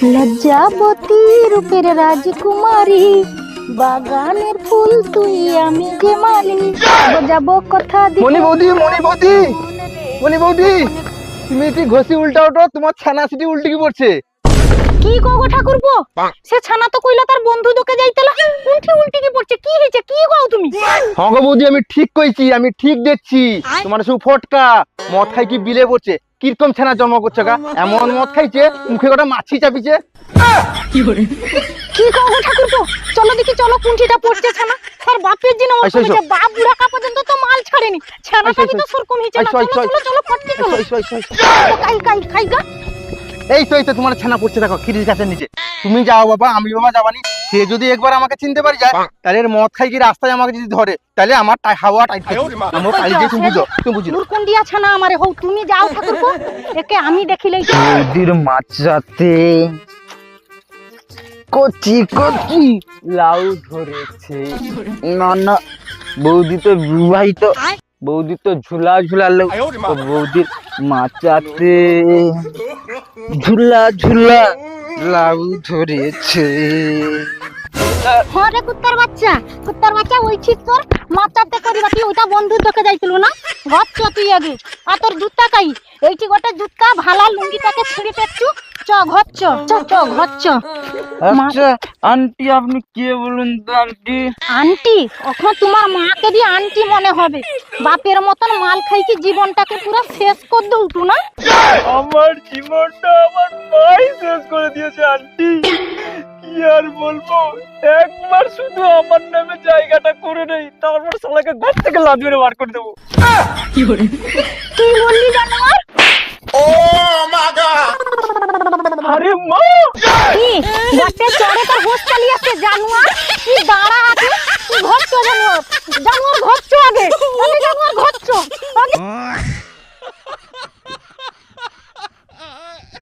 লজ্জাবতী রূপের রাজকুমারী, বাগানের ফুল তুই আমি যে মালি, যাব কথা মনি বৌদি, মনি বৌদি, মনি বৌদি, তুমি কি ঘষি উল্টাও তো, তোমার ছানা সিটি উল্টে কি পড়ছে? কি গো ঠাকুরপো, সে ছানা তো কইলা তার বন্ধু দোকে যাইতেলা, উল্টি উল্টি কি পড়ছে, কি হইছে, কি গো তুমি? হ্যাঁ গো বৌদি, আমি ঠিক কইছি, আমি ঠিক দেখছি। তোমার সব ফটকা মদ খাই কি বিলে পড়ছে, কিরকম ছানা জন্ম করছে গা? এমন মদ খাইছে মুখে কটা মাছি চাপিছে। কি গো ঠাকুরপো, চলো দেখি, চলো কুঞ্চিটা পড়ছে ছানা। তার বাপের জিন আমার আইসো, আইসো। কইছে, বাপ বুড়া কা পর্যন্ত তো মাল ছাড়েনি, ছানাটা আইসো, তো সরকম হইছে না। আইসো, আইসো, চলো চলো চলো ফটকে চলো। আইসো। কাই কাই খাই গা। এই তো তোমার ছানা পড়ছে, দেখো খিরির গাছের নিচে। তুমি যাও বাবা, আমি বাবা যাবানি। সে যদি একবার আমাকে চিনতে পারি যায়, তাহলে এর মদ খাই কি রাস্তায় আমাকে যদি ধরে, তাহলে আমার হাওয়া টাইট আমার কালি দিয়ে তুমি বুঝো, তুমি বুঝিলো। মুরকুন্ডিয়া ছানা আমারে হও, তুমি যাও ঠাকুরপো, একে আমি দেখিলেই তো। বৌদির মাচাতে কচি কচি লাউ ধরেছে। না না, বৌদি তো বিবাহিত, বৌদি তো ঝুলা ঝুলা লাউ। তো বৌদির মাচাতে ঝুলা ঝুলা লাউ ধরেছে। হরে কুত্তার বাচ্চা ওইছি তোর মাথাতে করিবা, তুই ওইটা বন্ধুর দোকে যাইছিল না? ঘচ্চ তুই আগে, আর তোর জুতা কাই, এইটি গোটে জুতা ভালা লুঙ্গিটাকে ছিঁড়ি পেচ্ছু, চ ঘচ্চ, চ ঘচ্চ। আচ্ছা আন্টি, আপনি কে বলুন তো আন্টি? আন্টি? এখন তোমার মাকে দিয়ে আন্টি মনে হবে, বাপের মতন মাল খাই কি জীবনটাকে পুরো শেষ করে দৌটু না? আমার জীবনটা আমার মাই শেষ করে দিয়েছে আন্টি, কি আর বলবো। একবার শুধু আমার নামে জায়গাটা করে নেই, তারপর শালাকে ঘর থেকে লাথ মেরে বার করে দেবো। কি বললি জানোয়ার? আরে মা, কি গটে চড়ে তোর হোস চালিয়ে আসছে জানোয়ার? কি দাঁড়া আছে, কি ঘচ্চ জানোয়ার, জানোয়ার ঘচ্চ আগে, আমি জানোয়ার ঘচ্চ আগে।